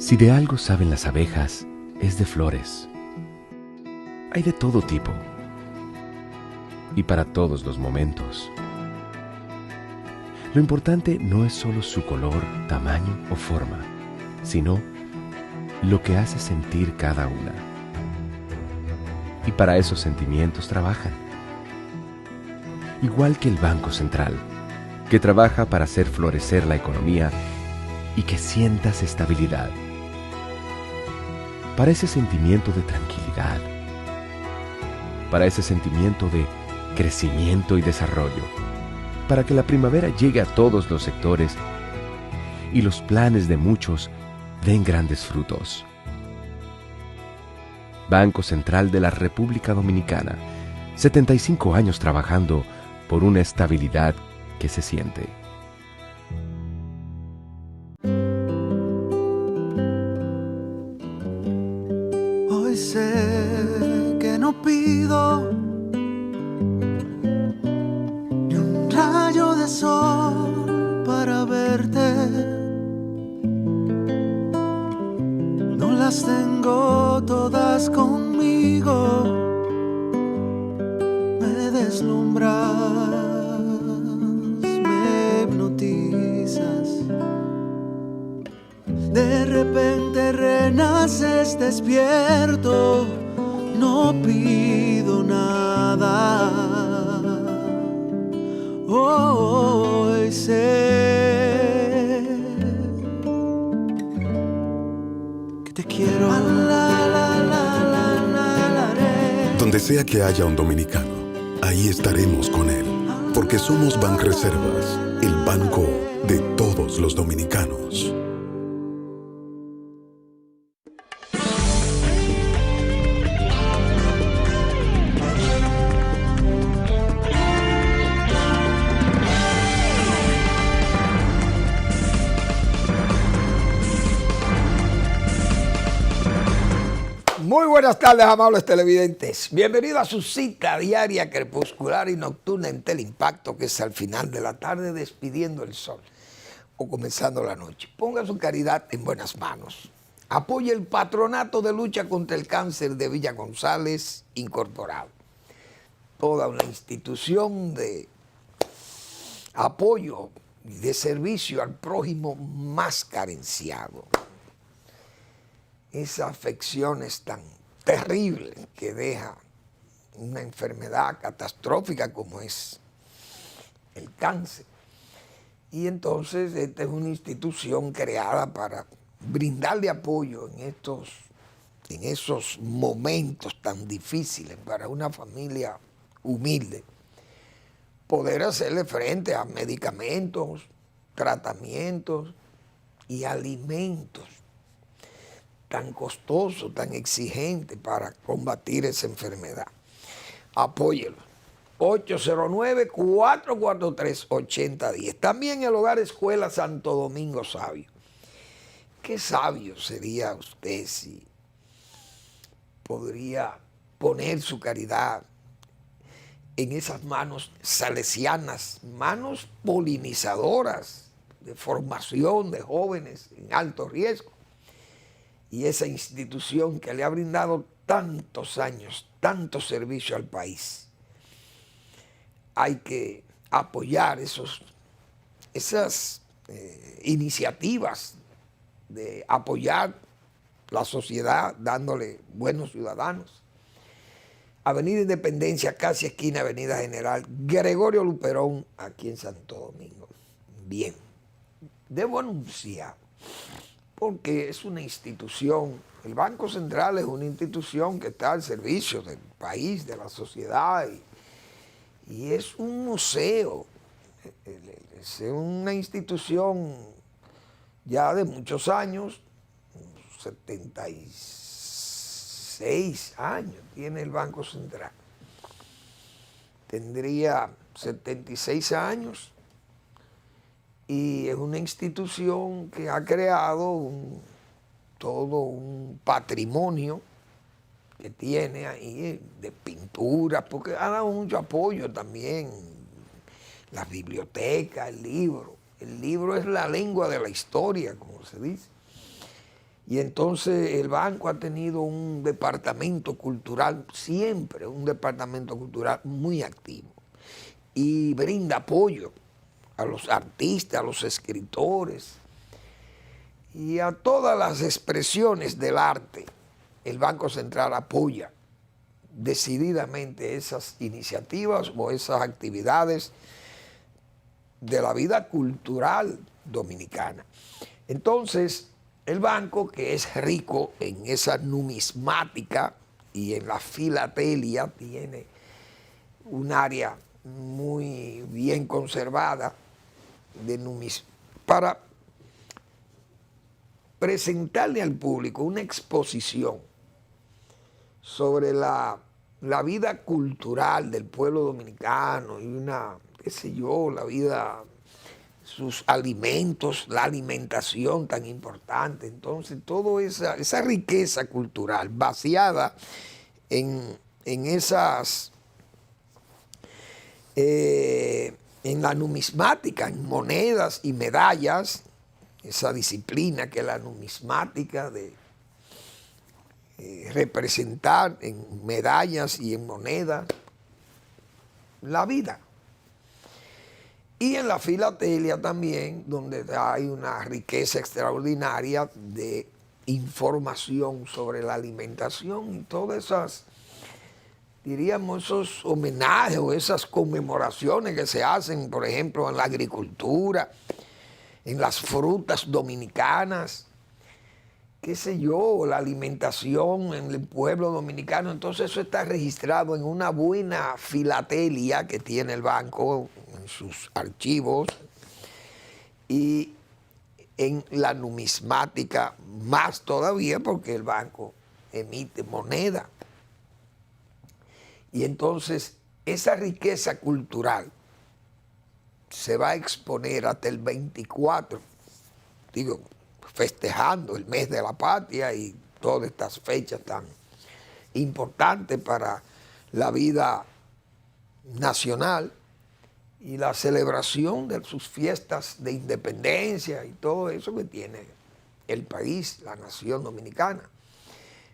Si de algo saben las abejas, es de flores. Hay de todo tipo y para todos los momentos. Lo importante no es solo su color, tamaño o forma, sino lo que hace sentir cada una. Y para esos sentimientos trabajan. Igual que el Banco Central, que trabaja para hacer florecer la economía y que sientas estabilidad. Para ese sentimiento de tranquilidad. Para ese sentimiento de crecimiento y desarrollo. Para que la primavera llegue a todos los sectores y los planes de muchos den grandes frutos. Banco Central de la República Dominicana, 75 años trabajando por una estabilidad que se siente. Hoy sé que no pido ni un rayo de sol para verte. No las tengo todas conmigo. Me deslumbras, me hipnotizas. De repente renaces despierto, no pido nada. Hoy sé que te quiero. Donde sea que haya un dominicano, ahí estaremos con él, porque somos Banreservas, el banco de todos los dominicanos. Muy buenas tardes, amables televidentes. Bienvenido a su cita diaria, crepuscular y nocturna en Teleimpacto, que es al final de la tarde despidiendo el sol o comenzando la noche. Ponga su caridad en buenas manos. Apoye el Patronato de Lucha contra el Cáncer de Villa González Incorporado. Toda una institución de apoyo y de servicio al prójimo más carenciado. Esas afecciones tan terribles que deja una enfermedad catastrófica como es el cáncer. Y entonces esta es una institución creada para brindarle apoyo en esos momentos tan difíciles para una familia humilde. Poder hacerle frente a medicamentos, tratamientos y alimentos tan costoso, tan exigente para combatir esa enfermedad. Apóyelo. 809-443-8010. También el Hogar Escuela Santo Domingo Sabio. Qué sabio sería usted si podría poner su caridad en esas manos salesianas, manos polinizadoras de formación de jóvenes en alto riesgo. Y esa institución que le ha brindado tantos años, tanto servicio al país. Hay que apoyar esas iniciativas de apoyar la sociedad dándole buenos ciudadanos. Avenida Independencia, casi esquina Avenida General Gregorio Luperón, aquí en Santo Domingo. Bien, debo anunciar, porque es una institución, el Banco Central es una institución que está al servicio del país, de la sociedad, y es un museo, es una institución ya de muchos años, 76 años tiene el Banco Central, tendría 76 años, y es una institución que ha creado todo un patrimonio que tiene ahí de pintura, porque ha dado mucho apoyo también, las bibliotecas, el libro. El libro es la lengua de la historia, como se dice. Y entonces el banco ha tenido un departamento cultural, siempre un departamento cultural muy activo. Y brinda apoyo a los artistas, a los escritores y a todas las expresiones del arte. El Banco Central apoya decididamente esas iniciativas o esas actividades de la vida cultural dominicana. Entonces, el banco, que es rico en esa numismática y en la filatelia, tiene un área muy bien conservada para presentarle al público una exposición sobre la vida cultural del pueblo dominicano y la vida, sus alimentos, la alimentación tan importante. Entonces, toda esa riqueza cultural vaciada en la numismática, en monedas y medallas, esa disciplina que es la numismática de representar en medallas y en monedas la vida. Y en la filatelia también, donde hay una riqueza extraordinaria de información sobre la alimentación y todas esas, diríamos, esos homenajes o esas conmemoraciones que se hacen, por ejemplo, en la agricultura, en las frutas dominicanas, qué sé yo, la alimentación en el pueblo dominicano. Entonces eso está registrado en una buena filatelia que tiene el banco en sus archivos y en la numismática más todavía, porque el banco emite moneda. Y entonces esa riqueza cultural se va a exponer hasta el 24, festejando el mes de la patria y todas estas fechas tan importantes para la vida nacional y la celebración de sus fiestas de independencia y todo eso que tiene el país, la nación dominicana.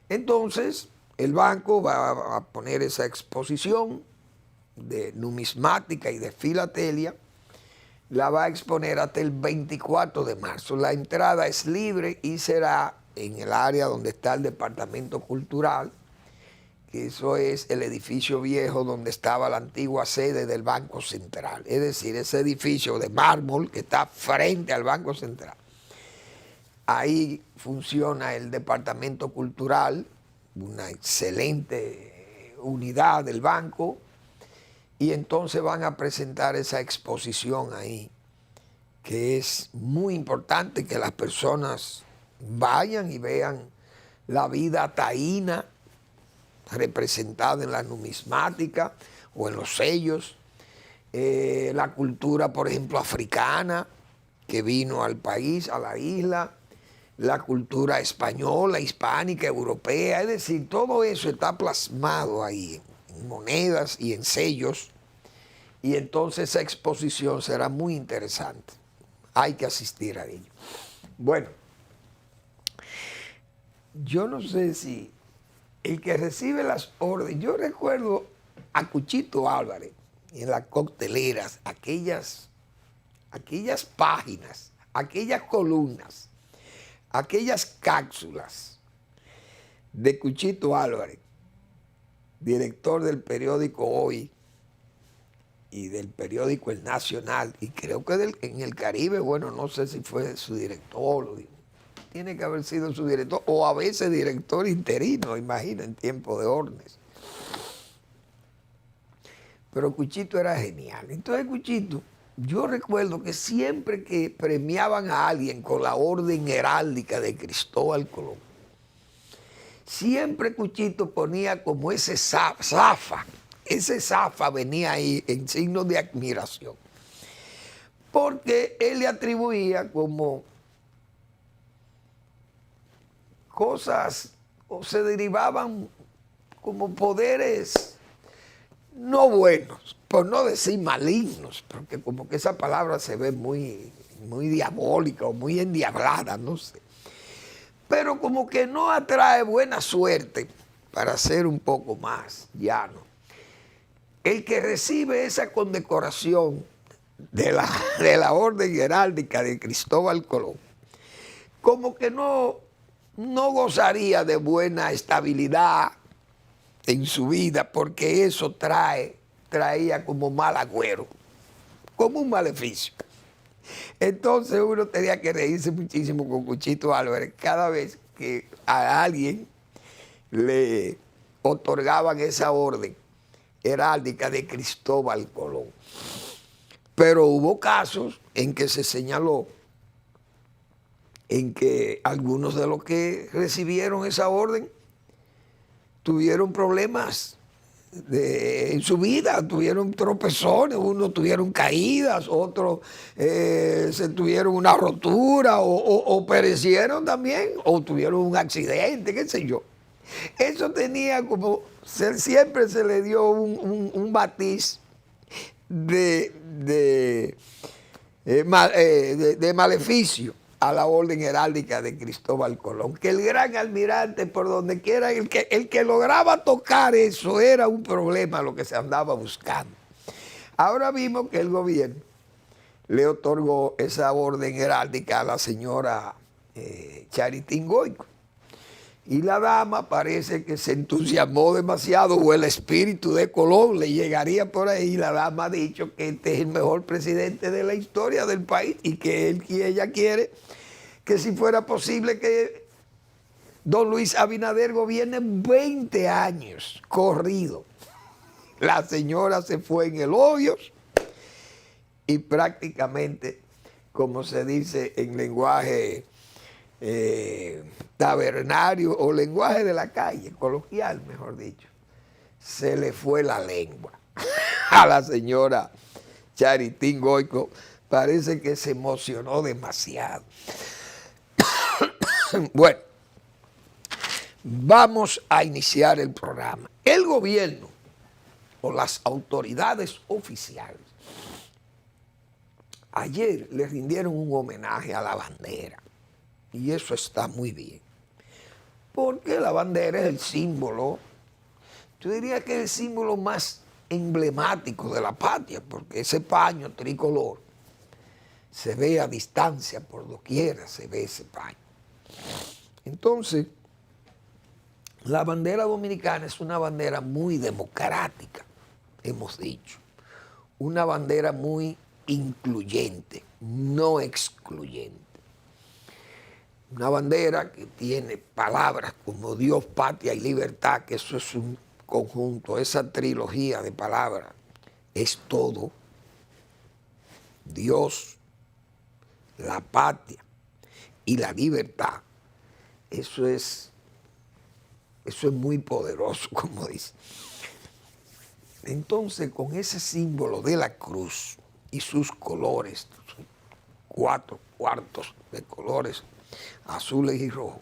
Entonces, el banco va a poner esa exposición de numismática y de filatelia, la va a exponer hasta el 24 de marzo. La entrada es libre y será en el área donde está el Departamento Cultural, que eso es el edificio viejo donde estaba la antigua sede del Banco Central. Es decir, ese edificio de mármol que está frente al Banco Central. Ahí funciona el Departamento Cultural, una excelente unidad del banco, y entonces van a presentar esa exposición ahí, que es muy importante que las personas vayan y vean la vida taína representada en la numismática o en los sellos, la cultura, por ejemplo, africana que vino al país, a la isla, la cultura española, hispánica, europea, es decir, todo eso está plasmado ahí en monedas y en sellos, y entonces esa exposición será muy interesante. Hay que asistir a ello. Bueno, yo no sé si el que recibe las órdenes, yo recuerdo a Cuchito Álvarez en las cocteleras, aquellas páginas, aquellas columnas, aquellas cápsulas de Cuchito Álvarez, director del periódico Hoy y del periódico El Nacional, y creo que en el Caribe, bueno, no sé si fue su director, tiene que haber sido su director, o a veces director interino, imagino, en tiempo de órdenes. Pero Cuchito era genial. Entonces Cuchito, yo recuerdo que siempre que premiaban a alguien con la orden heráldica de Cristóbal Colón, siempre Cuchito ponía como ese zafa, ese zafa venía ahí en signo de admiración, porque él le atribuía como cosas, o se derivaban como poderes no buenos, por no decir malignos, porque como que esa palabra se ve muy diabólica o muy endiablada, no sé. pero como que no atrae buena suerte, para ser un poco más llano. El que recibe esa condecoración de la Orden Heráldica de Cristóbal Colón, como que no gozaría de buena estabilidad en su vida, porque eso traía como mal agüero, como un maleficio. Entonces uno tenía que reírse muchísimo con Cuchito Álvarez cada vez que a alguien le otorgaban esa orden heráldica de Cristóbal Colón. Pero hubo casos en que se señaló en que algunos de los que recibieron esa orden tuvieron problemas en su vida, tuvieron tropezones, unos tuvieron caídas, otros se tuvieron una rotura o perecieron también, o tuvieron un accidente, qué sé yo. Eso tenía como, siempre se le dio un matiz de maleficio a la orden heráldica de Cristóbal Colón, que el gran almirante, por donde quiera, el que lograba tocar eso era un problema lo que se andaba buscando. Ahora vimos que el gobierno le otorgó esa orden heráldica a la señora Charitín Goico, y la dama parece que se entusiasmó demasiado, o el espíritu de Colón le llegaría por ahí. La dama ha dicho que este es el mejor presidente de la historia del país y que ella quiere que, si fuera posible, que don Luis Abinader gobierne 20 años corrido. La señora se fue en elogios y prácticamente, como se dice en lenguaje tabernario o lenguaje de la calle, coloquial mejor dicho, se le fue la lengua a la señora Charitín Goico. Parece que se emocionó demasiado. Bueno, vamos a iniciar el programa. El gobierno o las autoridades oficiales ayer le rindieron un homenaje a la bandera. Y eso está muy bien, porque la bandera es el símbolo, yo diría que es el símbolo más emblemático de la patria, porque ese paño tricolor se ve a distancia, por doquiera se ve ese paño. Entonces, la bandera dominicana es una bandera muy democrática, hemos dicho, una bandera muy incluyente, no excluyente. Una bandera que tiene palabras como Dios, patria y libertad, que eso es un conjunto, esa trilogía de palabras es todo. Dios, la patria y la libertad. Eso es muy poderoso, como dice. Entonces, con ese símbolo de la cruz y sus colores, 4 cuartos de colores azules y rojos,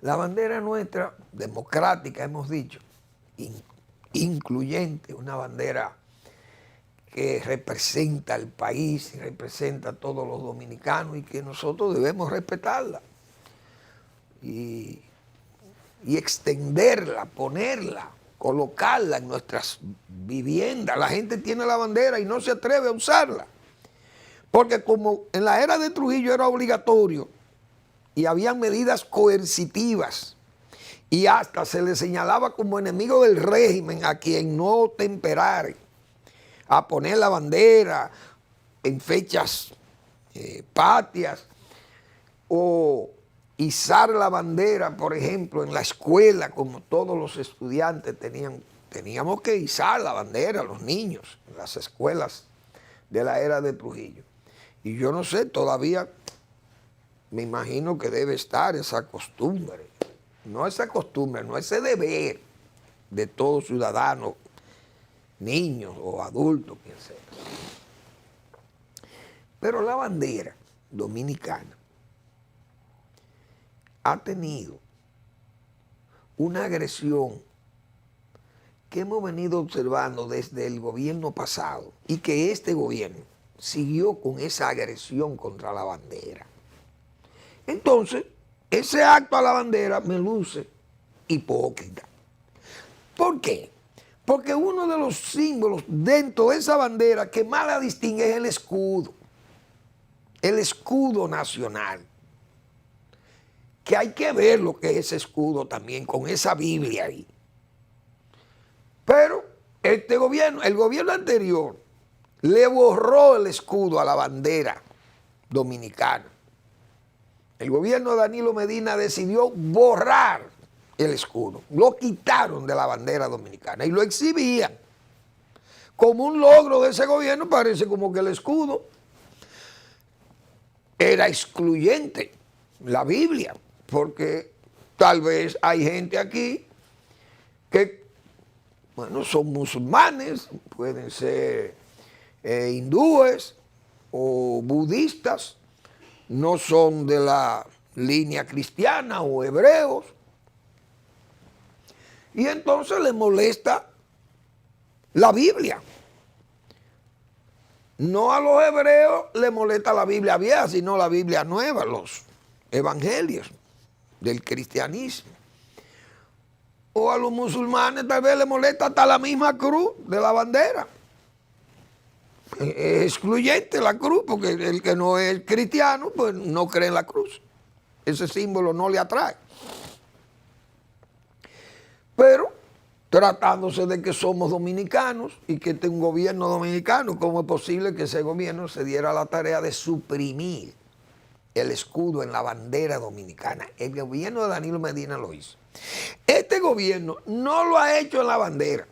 la bandera nuestra, democrática, hemos dicho, incluyente, una bandera que representa al país y representa a todos los dominicanos y que nosotros debemos respetarla y extenderla, ponerla, colocarla en nuestras viviendas. La gente tiene la bandera y no se atreve a usarla, porque como en la era de Trujillo era obligatorio y habían medidas coercitivas y hasta se le señalaba como enemigo del régimen a quien no temperare a poner la bandera en fechas patrias o izar la bandera, por ejemplo, en la escuela, como todos los estudiantes teníamos que izar la bandera, los niños, en las escuelas de la era de Trujillo. Y yo no sé, todavía me imagino que debe estar esa costumbre, no ese deber de todo ciudadano, niños o adultos, quien sea. Pero la bandera dominicana ha tenido una agresión que hemos venido observando desde el gobierno pasado y que este gobierno siguió con esa agresión contra la bandera. Entonces, ese acto a la bandera me luce hipócrita. ¿Por qué? Porque uno de los símbolos dentro de esa bandera que más la distingue es el escudo nacional. Que hay que ver lo que es ese escudo también, con esa Biblia ahí. Pero este gobierno, el gobierno anterior, le borró el escudo a la bandera dominicana. El gobierno de Danilo Medina decidió borrar el escudo. Lo quitaron de la bandera dominicana y lo exhibían. Como un logro de ese gobierno, parece como que el escudo era excluyente, la Biblia, porque tal vez hay gente aquí que, bueno, son musulmanes, pueden ser hindúes o budistas, no son de la línea cristiana o hebreos, y entonces les molesta la Biblia. No a los hebreos les molesta la Biblia vieja, sino la Biblia nueva, los evangelios del cristianismo. O a los musulmanes tal vez les molesta hasta la misma cruz de la bandera. Es excluyente la cruz, porque el que no es cristiano, pues no cree en la cruz. Ese símbolo no le atrae. Pero, tratándose de que somos dominicanos y que este es un gobierno dominicano, ¿cómo es posible que ese gobierno se diera la tarea de suprimir el escudo en la bandera dominicana? El gobierno de Danilo Medina lo hizo. Este gobierno no lo ha hecho en la bandera,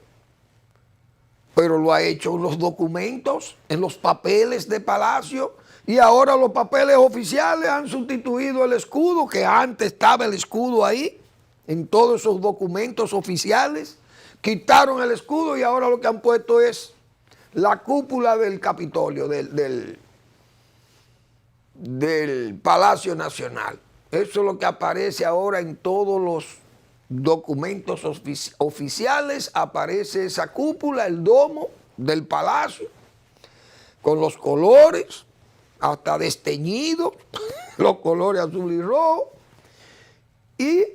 pero lo ha hecho en los documentos, en los papeles de Palacio, y ahora los papeles oficiales han sustituido el escudo, que antes estaba el escudo ahí, en todos esos documentos oficiales. Quitaron el escudo y ahora lo que han puesto es la cúpula del Capitolio, del Palacio Nacional. Eso es lo que aparece ahora en todos los documentos oficiales. Aparece esa cúpula, el domo del palacio, con los colores, hasta desteñidos, los colores azul y rojo. Y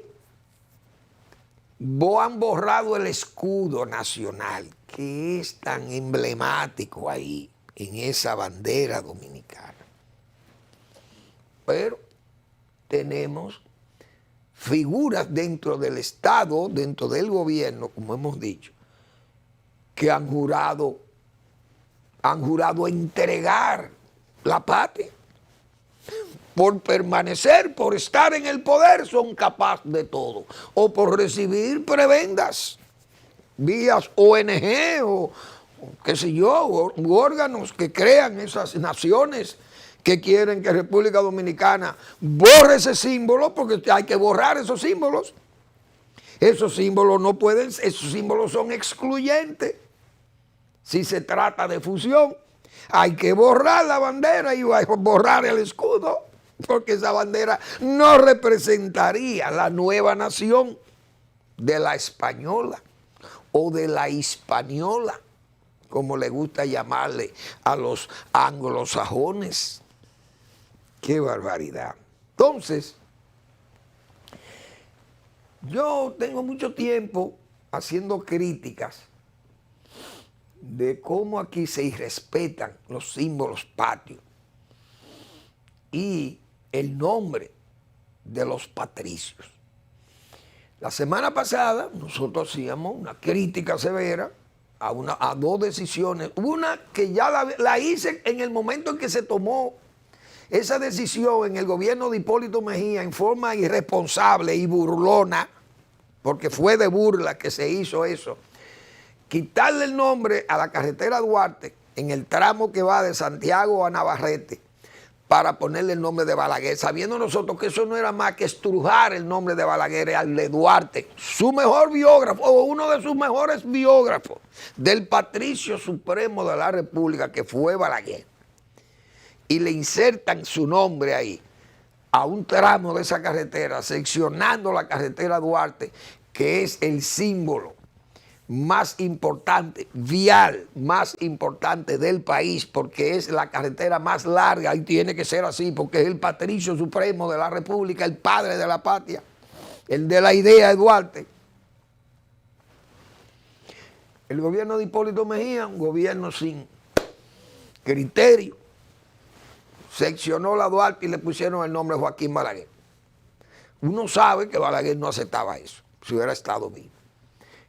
han borrado el escudo nacional, que es tan emblemático ahí, en esa bandera dominicana. Pero tenemos figuras dentro del Estado, dentro del gobierno, como hemos dicho, que han jurado entregar la patria. Por permanecer, por estar en el poder, son capaces de todo. O por recibir prebendas, vías ONG o qué sé yo, órganos que crean esas naciones que quieren que República Dominicana borre ese símbolo, porque hay que borrar esos símbolos. Esos símbolos no pueden, esos símbolos son excluyentes. Si se trata de fusión, hay que borrar la bandera y borrar el escudo, porque esa bandera no representaría la nueva nación de la española o de la hispaniola, como le gusta llamarle a los anglosajones. ¡Qué barbaridad! Entonces, yo tengo mucho tiempo haciendo críticas de cómo aquí se irrespetan los símbolos patrios y el nombre de los patricios. La semana pasada nosotros hacíamos una crítica severa a dos decisiones. Una que ya la hice en el momento en que se tomó esa decisión en el gobierno de Hipólito Mejía en forma irresponsable y burlona, porque fue de burla que se hizo eso. Quitarle el nombre a la carretera Duarte en el tramo que va de Santiago a Navarrete para ponerle el nombre de Balaguer, sabiendo nosotros que eso no era más que estrujar el nombre de Balaguer al de Duarte, su mejor biógrafo o uno de sus mejores biógrafos del patricio supremo de la República, que fue Balaguer, y le insertan su nombre ahí a un tramo de esa carretera, seccionando la carretera Duarte, que es el símbolo más importante, vial más importante del país, porque es la carretera más larga y tiene que ser así, porque es el patricio supremo de la República, el padre de la patria, el de la idea de Duarte. El gobierno de Hipólito Mejía, un gobierno sin criterio, seccionó la Duarte y le pusieron el nombre Joaquín Balaguer. Uno sabe que Balaguer no aceptaba eso, si hubiera estado vivo.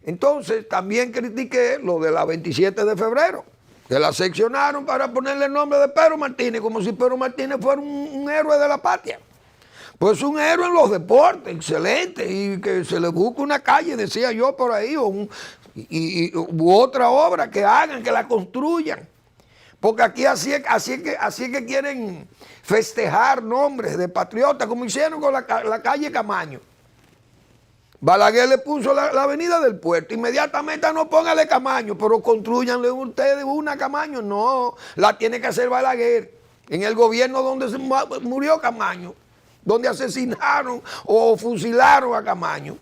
Entonces, también critiqué lo de la 27 de febrero, que la seccionaron para ponerle el nombre de Pedro Martínez, como si Pedro Martínez fuera un héroe de la patria. Pues un héroe en los deportes, excelente, y que se le busque una calle, decía yo por ahí, u otra obra que hagan, que la construyan. Porque aquí así es que quieren festejar nombres de patriotas, como hicieron con la calle Camaño. Balaguer le puso la avenida del puerto, inmediatamente no póngale Camaño, pero construyanle ustedes una Camaño. No, la tiene que hacer Balaguer, en el gobierno donde se murió Camaño, donde asesinaron o fusilaron a Camaño.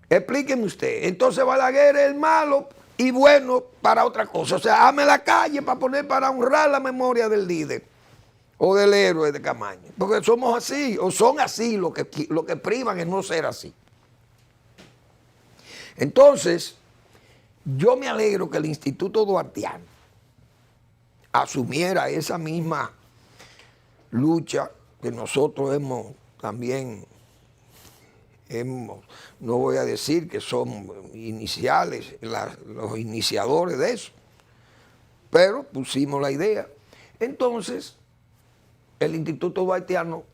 Explíqueme usted. Entonces Balaguer es el malo y bueno para otra cosa. O sea, ame la calle para honrar la memoria del líder o del héroe de Camaño. Porque somos así, o son así, lo que privan es no ser así. Entonces, yo me alegro que el Instituto Duartiano asumiera esa misma lucha que nosotros también no voy a decir que son iniciales, los iniciadores de eso, pero pusimos la idea. Entonces, el Instituto Duartiano,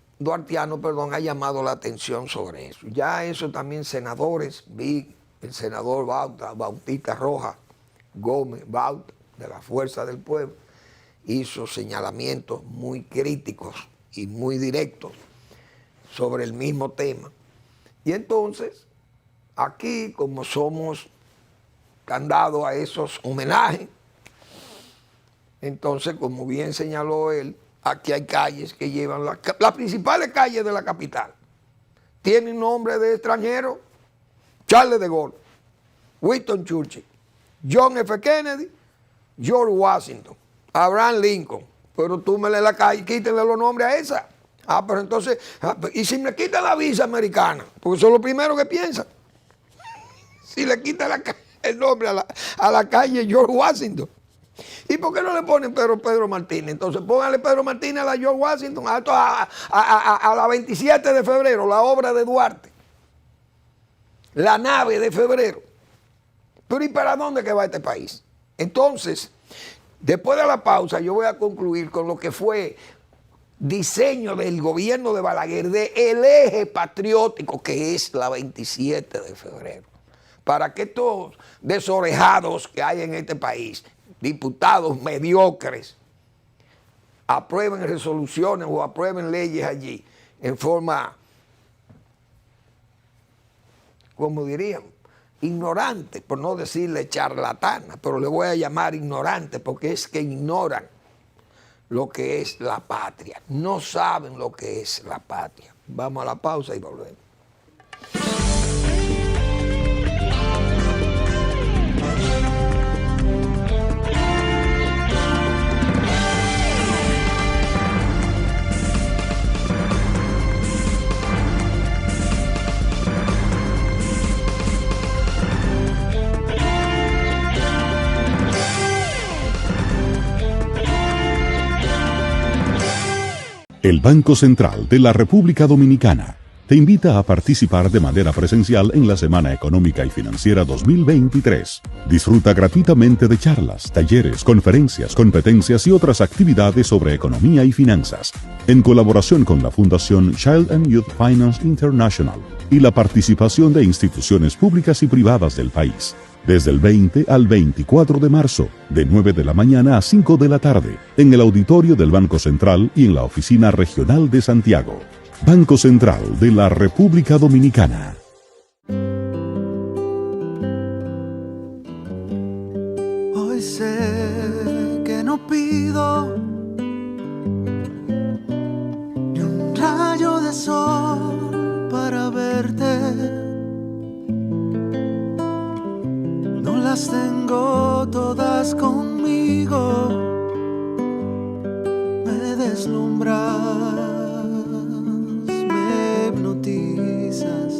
ha llamado la atención sobre eso. Ya eso también senadores, vi el senador Bautista Rojas Gómez Bauta, de la Fuerza del Pueblo, hizo señalamientos muy críticos y muy directos sobre el mismo tema. Y entonces, aquí, como somos candados a esos homenajes, entonces, como bien señaló él, aquí hay calles que llevan las principales calles de la capital. Tienen nombre de extranjeros: Charles de Gaulle, Winston Churchill, John F. Kennedy, George Washington, Abraham Lincoln. Pero tú me lees la calle, quítenle los nombres a esa. Pero entonces, y si me quitan la visa americana, porque eso es lo primero que piensan. Si le quitan el nombre a la calle George Washington. ¿Y por qué no le ponen Pedro Martínez? Entonces póngale Pedro Martínez a la George Washington, a la 27 de febrero, la obra de Duarte, la nave de febrero. Pero ¿y para dónde que va este país? Entonces, después de la pausa, yo voy a concluir con lo que fue diseño del gobierno de Balaguer, de el eje patriótico que es la 27 de febrero. Para que estos desorejados que hay en este país, diputados mediocres, aprueben resoluciones o aprueben leyes allí en forma, como dirían, ignorante, por no decirle charlatana, pero le voy a llamar ignorante porque es que ignoran lo que es la patria, no saben lo que es la patria. Vamos a la pausa y volvemos. El Banco Central de la República Dominicana te invita a participar de manera presencial en la Semana Económica y Financiera 2023. Disfruta gratuitamente de charlas, talleres, conferencias, competencias y otras actividades sobre economía y finanzas, en colaboración con la Fundación Child and Youth Finance International y la participación de instituciones públicas y privadas del país. Desde el 20 al 24 de marzo, de 9 de la mañana a 5 de la tarde, en el auditorio del Banco Central y en la Oficina Regional de Santiago. Banco Central de la República Dominicana. Hoy sé que no pido ni un rayo de sol para verte. las tengo todas conmigo. Me deslumbras, me hipnotizas.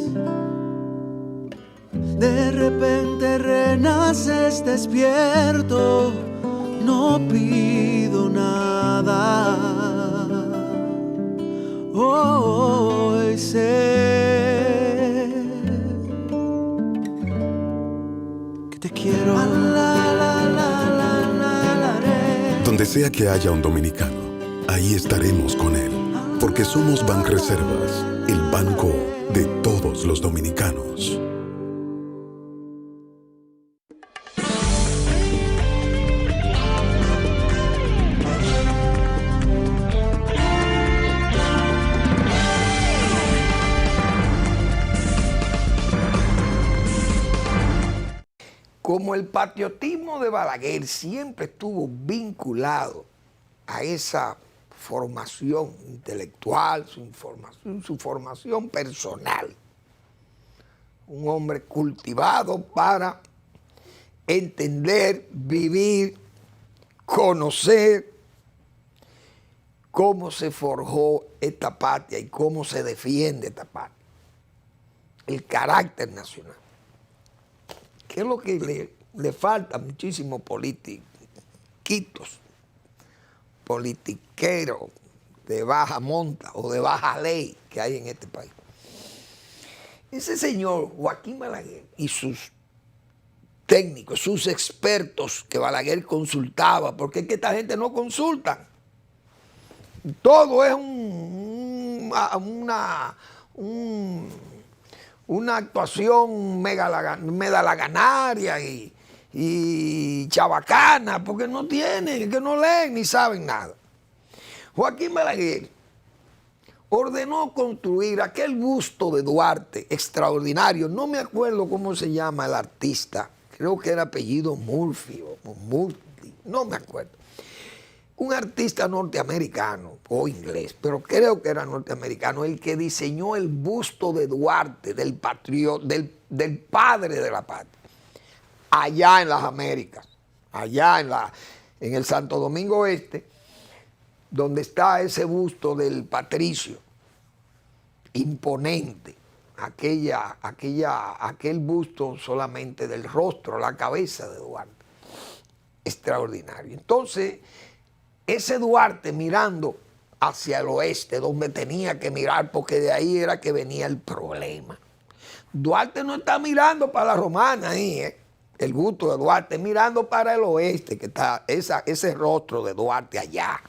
De repente renaces despierto, no pido nada. Hoy sé que te quiero. Donde sea que haya un dominicano, ahí estaremos con él, porque somos Banreservas, el banco de todos los dominicanos. Como el patriotismo de Balaguer siempre estuvo vinculado a esa formación intelectual, su formación personal. Un hombre cultivado para entender, vivir, conocer cómo se forjó esta patria y cómo se defiende esta patria. El carácter nacional. ¿Qué es lo que le falta a muchísimos politiquitos, politiqueros de baja monta o de baja ley que hay en este país? Ese señor Joaquín Balaguer y sus técnicos, sus expertos que Balaguer consultaba, porque es que esta gente no consulta. Todo es una actuación medalaganaria y chabacana, porque no tienen, que no leen ni saben nada. Joaquín Balaguer ordenó construir aquel busto de Duarte extraordinario. No me acuerdo cómo se llama el artista, creo que era apellido Murphy o Murphy, no me acuerdo. Un artista norteamericano o inglés, pero creo que era norteamericano, el que diseñó el busto de Duarte, del padre de la patria, allá en las Américas, allá en el Santo Domingo Este, donde está ese busto del patricio, imponente, aquel busto solamente del rostro, la cabeza de Duarte, extraordinario. Entonces, ese Duarte mirando hacia el oeste, donde tenía que mirar, porque de ahí era que venía el problema. Duarte no está mirando para la Romana ahí, el busto de Duarte, mirando para el oeste, que está ese rostro de Duarte allá,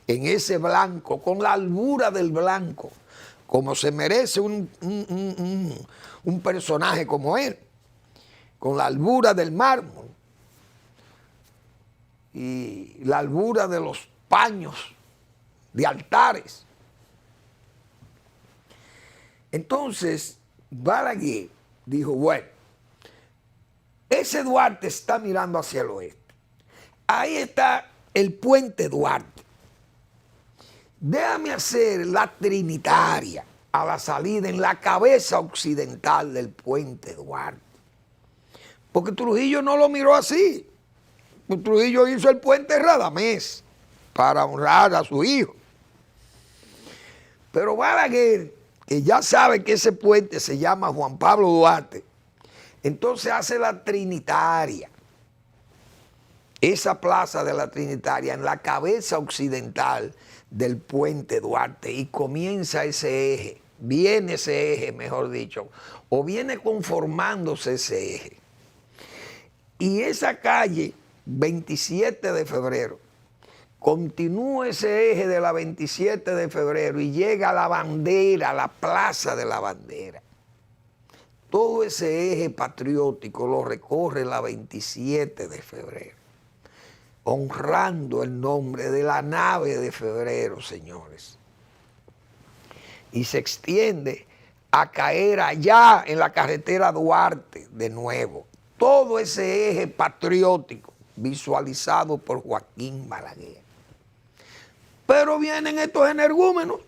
en ese blanco, con la albura del blanco, como se merece un personaje como él, con la albura del mármol y la albura de los paños de altares. Entonces, Balaguer dijo, bueno, ese Duarte está mirando hacia el oeste. Ahí está el puente Duarte. Déjame hacer la Trinitaria a la salida en la cabeza occidental del puente Duarte. Porque Trujillo no lo miró así. Trujillo hizo el puente Radamés para honrar a su hijo. Pero Balaguer, que ya sabe que ese puente se llama Juan Pablo Duarte, entonces hace la Trinitaria, esa plaza de la Trinitaria en la cabeza occidental del puente Duarte, y comienza ese eje, viene ese eje, mejor dicho, o viene conformándose ese eje. Y esa calle 27 de febrero, continúa ese eje de la 27 de febrero y llega a la bandera, a la plaza de la bandera. Todo ese eje patriótico lo recorre la 27 de febrero, honrando el nombre de la nave de febrero, señores. Y se extiende a caer allá en la carretera Duarte de nuevo. Todo ese eje patriótico visualizado por Joaquín Balaguer. Pero vienen estos energúmenos,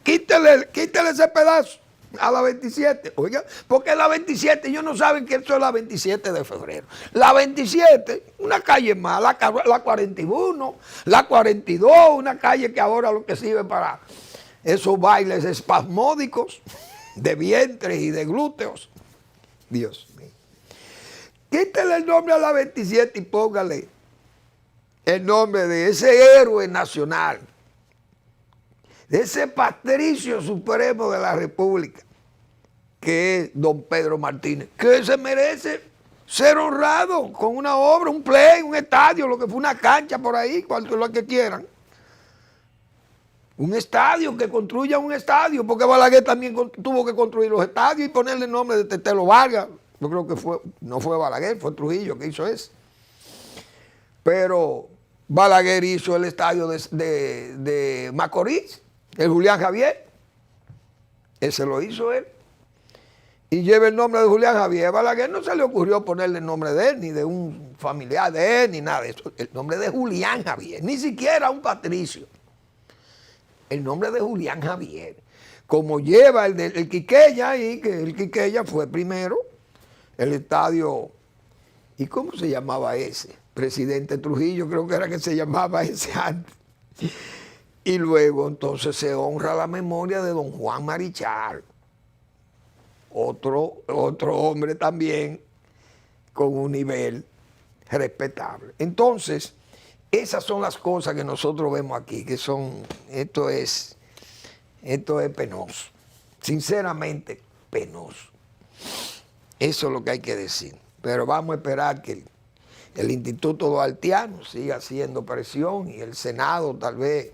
quítale ese pedazo, a la 27. Oiga, porque la 27, ellos no saben que eso es la 27 de febrero. La 27, una calle más, la 41, la 42, una calle que ahora lo que sirve para esos bailes espasmódicos de vientres y de glúteos. Dios mío. Quítale el nombre a la 27 y póngale el nombre de ese héroe nacional, de ese patricio supremo de la República, que es don Pedro Martínez, que se merece ser honrado con una obra, un play, un estadio, lo que fue una cancha por ahí, cualquier lo que quieran. Un estadio, que construya un estadio, porque Balaguer también tuvo que construir los estadios y ponerle el nombre de Tetelo Vargas. Yo creo que no fue Balaguer, fue Trujillo que hizo eso. Pero Balaguer hizo el estadio de Macorís, el Julián Javier. Ese lo hizo él. Y lleva el nombre de Julián Javier. Balaguer no se le ocurrió ponerle el nombre de él, ni de un familiar de él, ni nada de eso. El nombre de Julián Javier, ni siquiera un patricio. El nombre de Julián Javier. Como lleva el Quiqueya ahí, que el Quiqueya fue primero, el estadio, ¿y cómo se llamaba ese? Presidente Trujillo, creo que era que se llamaba ese antes. Y luego entonces se honra la memoria de don Juan Marichal, otro hombre también con un nivel respetable. Entonces, esas son las cosas que nosotros vemos aquí, que son, esto es penoso, sinceramente penoso. Eso es lo que hay que decir. Pero vamos a esperar que el Instituto Duartiano siga haciendo presión y el Senado tal vez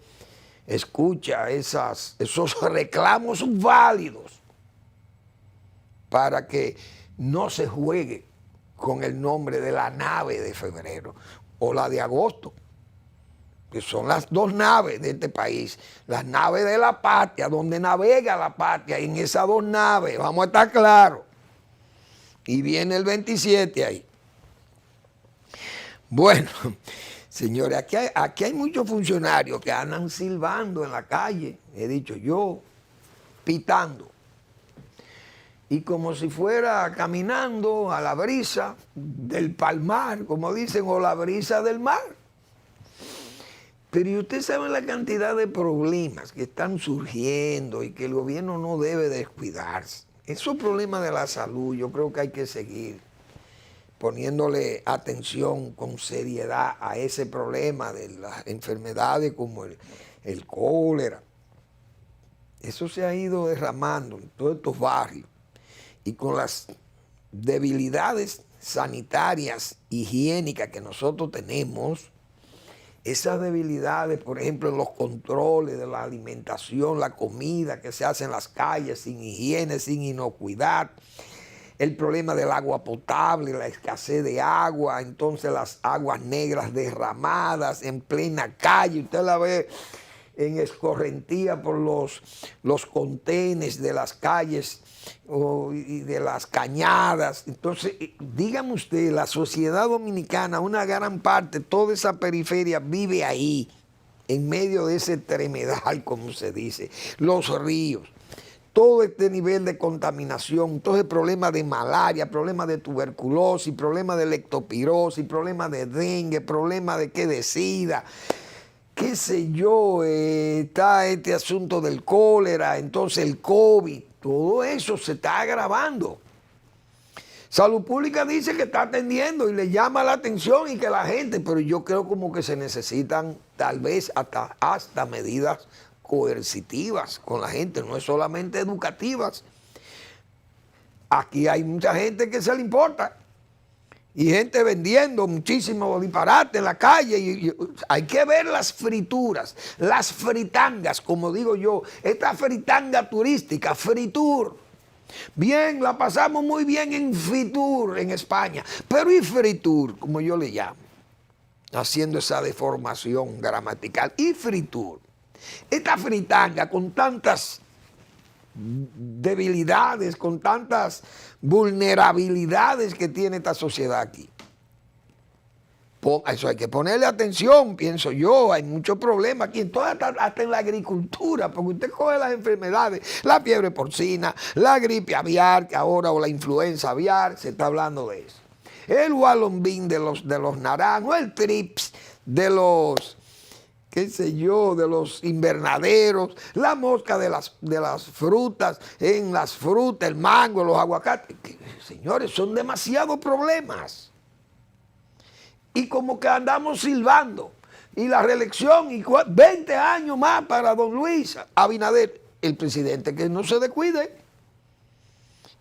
escucha esos reclamos válidos para que no se juegue con el nombre de la nave de febrero o la de agosto, que son las dos naves de este país, las naves de la patria, donde navega la patria, y en esas dos naves, vamos a estar claros, y viene el 27 ahí. Bueno, señores, aquí hay muchos funcionarios que andan silbando en la calle, he dicho yo, pitando, y como si fuera caminando a la brisa del palmar, como dicen, o la brisa del mar. Pero usted sabe la cantidad de problemas que están surgiendo y que el gobierno no debe descuidarse. Esos problemas de la salud, yo creo que hay que seguir poniéndole atención con seriedad a ese problema de las enfermedades como el cólera. Eso se ha ido derramando en todos estos barrios y con las debilidades sanitarias, higiénicas que nosotros tenemos. Esas debilidades, por ejemplo, en los controles de la alimentación, la comida que se hace en las calles sin higiene, sin inocuidad, el problema del agua potable, la escasez de agua, entonces las aguas negras derramadas en plena calle, usted la ve en escorrentía por los contenes de las calles y de las cañadas. Entonces, dígame usted, la sociedad dominicana, una gran parte, toda esa periferia vive ahí, en medio de ese tremedal, como se dice, los ríos, todo este nivel de contaminación, todo el problema de malaria, problema de tuberculosis, problema de leptospirosis, problema de dengue, problema de SIDA, qué sé yo, está este asunto del cólera, entonces el COVID, todo eso se está agravando. Salud Pública dice que está atendiendo y le llama la atención y que la gente, pero yo creo como que se necesitan tal vez hasta medidas coercitivas con la gente, no es solamente educativas. Aquí hay mucha gente que se le importa y gente vendiendo muchísimo disparate en la calle y hay que ver las frituras, las fritangas, como digo yo, esta fritanga turística, Fritur. Bien, la pasamos muy bien en Fitur, en España, pero y Fritur, como yo le llamo, haciendo esa deformación gramatical, y Fritur. Esta fritanga con tantas debilidades, con tantas vulnerabilidades que tiene esta sociedad aquí. Eso hay que ponerle atención, pienso yo. Hay muchos problemas aquí, hasta en la agricultura, porque usted coge las enfermedades, la fiebre porcina, la gripe aviar, que ahora, o la influenza aviar, se está hablando de eso. El Wallonbin de los naranjos, el trips de los, qué sé yo, de los invernaderos, la mosca de las frutas, en las frutas, el mango, los aguacates. Señores, son demasiados problemas. Y como que andamos silbando. Y la reelección, y 20 años más para don Luis Abinader, el presidente, que no se descuide,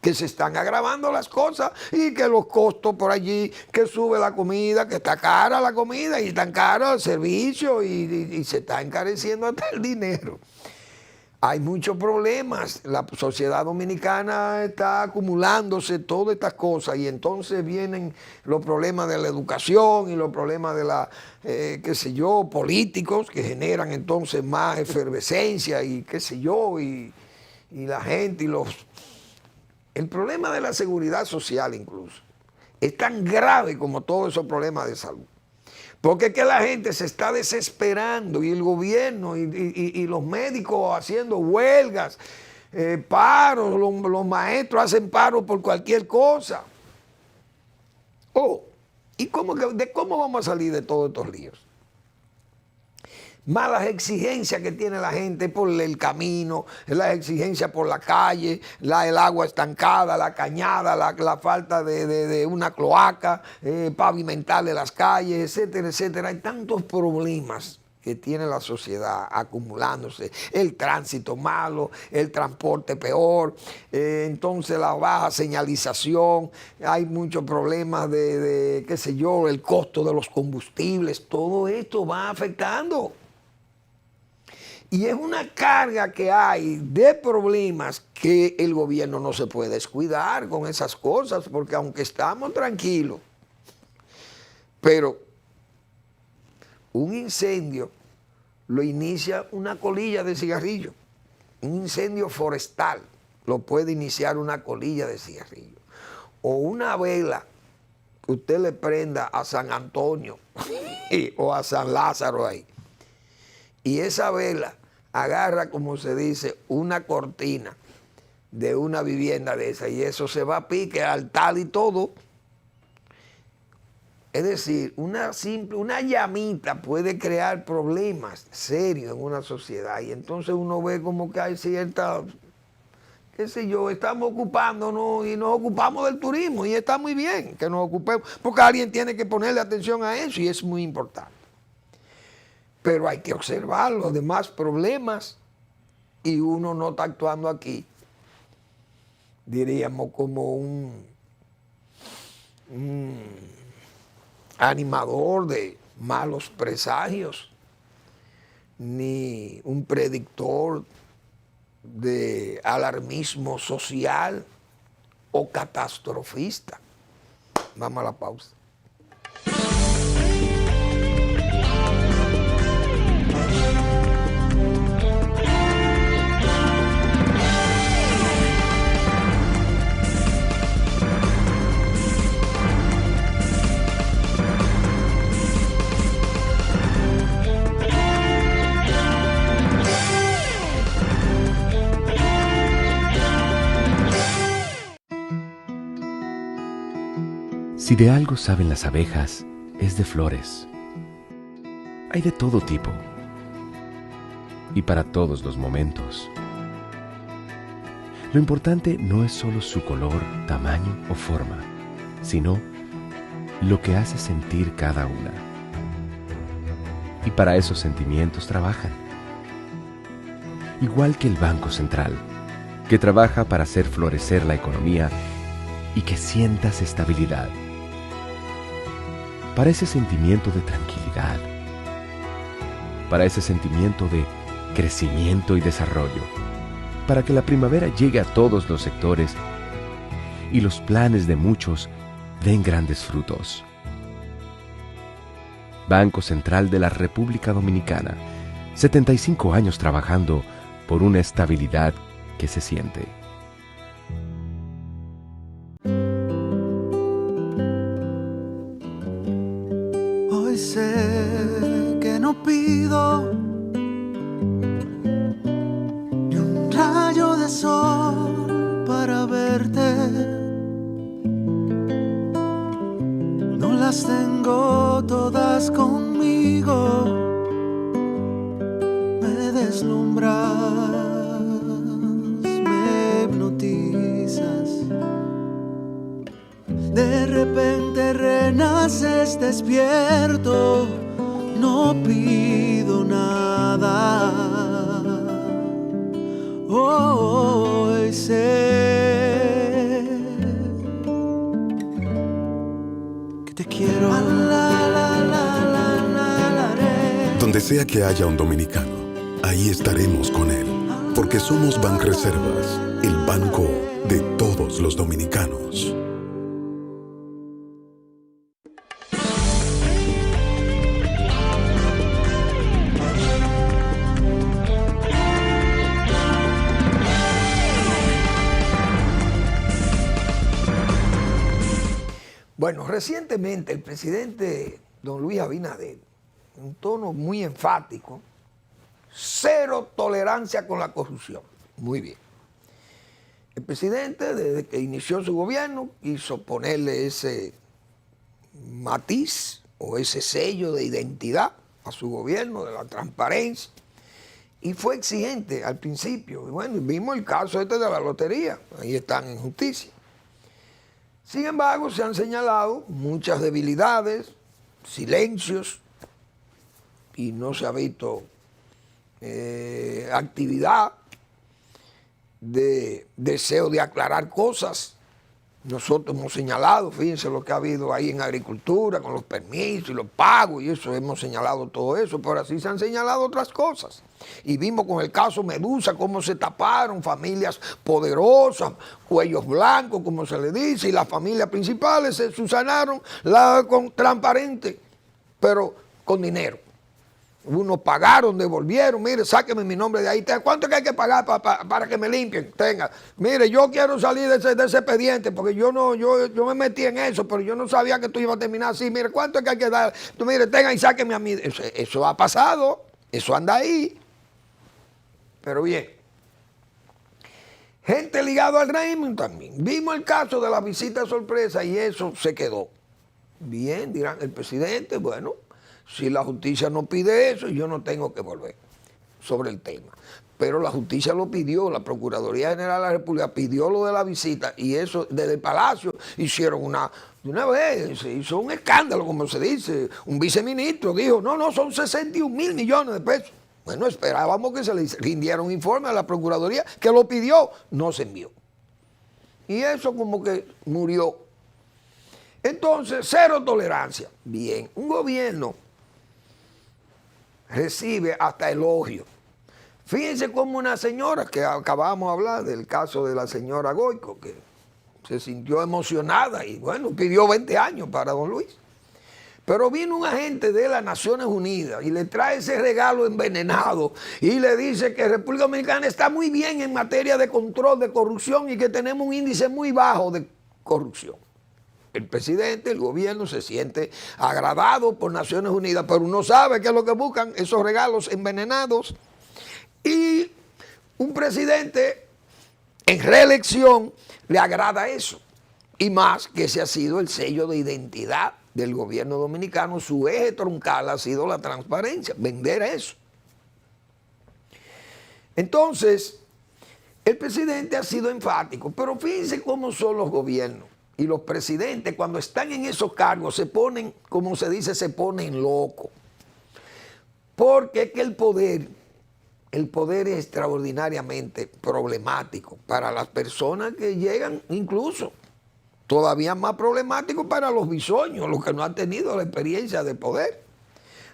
que se están agravando las cosas y que los costos por allí, que sube la comida, que está cara la comida y tan caro el servicio y se está encareciendo hasta el dinero. Hay muchos problemas, la sociedad dominicana está acumulándose todas estas cosas y entonces vienen los problemas de la educación y los problemas de la, qué sé yo, políticos que generan entonces más efervescencia y qué sé yo, y la gente y los... El problema de la seguridad social incluso es tan grave como todos esos problemas de salud. Porque es que la gente se está desesperando y el gobierno y los médicos haciendo huelgas, paros, los maestros hacen paros por cualquier cosa. ¿Y cómo vamos a salir de todos estos líos? Más las exigencias que tiene la gente por el camino, las exigencias por la calle, el agua estancada, la cañada, la falta de una cloaca, pavimentarle las calles, etcétera, etcétera. Hay tantos problemas que tiene la sociedad acumulándose, el tránsito malo, el transporte peor, entonces la baja señalización, hay muchos problemas de qué sé yo, el costo de los combustibles, todo esto va afectando. Y es una carga que hay de problemas que el gobierno no se puede descuidar con esas cosas, porque aunque estamos tranquilos, pero un incendio lo inicia una colilla de cigarrillo. Un incendio forestal lo puede iniciar una colilla de cigarrillo. O una vela que usted le prenda a San Antonio o a San Lázaro ahí. Y esa vela agarra, como se dice, una cortina de una vivienda de esa y eso se va a pique, altar y todo. Es decir, una llamita puede crear problemas serios en una sociedad y entonces uno ve como que hay cierta, qué sé yo, estamos ocupándonos y nos ocupamos del turismo y está muy bien que nos ocupemos porque alguien tiene que ponerle atención a eso y es muy importante. Pero hay que observar los demás problemas y uno no está actuando aquí, diríamos, como un animador de malos presagios, ni un predictor de alarmismo social o catastrofista. Vamos a la pausa. Si de algo saben las abejas, es de flores. Hay de todo tipo y para todos los momentos. Lo importante no es solo su color, tamaño o forma, sino lo que hace sentir cada una. Y para esos sentimientos trabajan. Igual que el Banco Central, que trabaja para hacer florecer la economía y que sientas estabilidad. Para ese sentimiento de tranquilidad, para ese sentimiento de crecimiento y desarrollo, para que la primavera llegue a todos los sectores y los planes de muchos den grandes frutos. Banco Central de la República Dominicana, 75 años trabajando por una estabilidad que se siente. sé que no pido ni un rayo de sol para verte. No las tengo todas conmigo. Me deslumbras, me hipnotizas. De repente renaces despierto, no pido nada. Hoy sé que te quiero. Donde sea que haya un dominicano, ahí estaremos con él. Porque somos Banreservas, el banco de todos los dominicanos. Bueno, recientemente el presidente don Luis Abinader, en un tono muy enfático, cero tolerancia con la corrupción. Muy bien. El presidente, desde que inició su gobierno, quiso ponerle ese matiz o ese sello de identidad a su gobierno, de la transparencia, y fue exigente al principio. Y bueno, vimos el caso este de la lotería, ahí están en justicia. Sin embargo, se han señalado muchas debilidades, silencios, y no se ha visto actividad de deseo de aclarar cosas. Nosotros hemos señalado, fíjense lo que ha habido ahí en agricultura, con los permisos y los pagos, y eso hemos señalado todo eso, pero así se han señalado otras cosas. Y vimos con el caso Medusa cómo se taparon familias poderosas, cuellos blancos, como se le dice, y las familias principales se subsanaron con transparente, pero con dinero. Unos pagaron, devolvieron, mire, sáqueme mi nombre de ahí. ¿Cuánto es que hay que pagar para que me limpien? Tenga, mire, yo quiero salir de ese expediente porque yo me metí en eso, pero yo no sabía que tú ibas a terminar así. Mire, ¿cuánto es que hay que dar? Tú mire, tenga y sáqueme a mí. Eso ha pasado, eso anda ahí. Pero bien, gente ligada al régimen también. Vimos el caso de la visita sorpresa y eso se quedó. Bien, dirán el presidente, bueno, si la justicia no pide eso, yo no tengo que volver sobre el tema. Pero la justicia lo pidió, la Procuraduría General de la República pidió lo de la visita y eso desde el Palacio hicieron de una vez, se hizo un escándalo, como se dice. Un viceministro dijo, no, son 61 mil millones de pesos. Bueno, esperábamos que se le rindiera un informe a la Procuraduría que lo pidió, no se envió. Y eso como que murió. Entonces, cero tolerancia. Bien, un gobierno recibe hasta elogio. Fíjense como una señora, que acabamos de hablar del caso de la señora Goico, que se sintió emocionada y bueno, pidió 20 años para don Luis. Pero vino un agente de las Naciones Unidas y le trae ese regalo envenenado y le dice que República Dominicana está muy bien en materia de control de corrupción y que tenemos un índice muy bajo de corrupción. El presidente, el gobierno se siente agradado por Naciones Unidas, pero uno sabe qué es lo que buscan, esos regalos envenenados. Y un presidente en reelección le agrada eso. Y más que ese ha sido el sello de identidad del gobierno dominicano, su eje troncal ha sido la transparencia, vender eso. Entonces, el presidente ha sido enfático, pero fíjense cómo son los gobiernos. Y los presidentes, cuando están en esos cargos, se ponen, como se dice, se ponen locos. Porque es que el poder es extraordinariamente problemático para las personas que llegan, incluso todavía más problemático para los bisoños, los que no han tenido la experiencia de poder.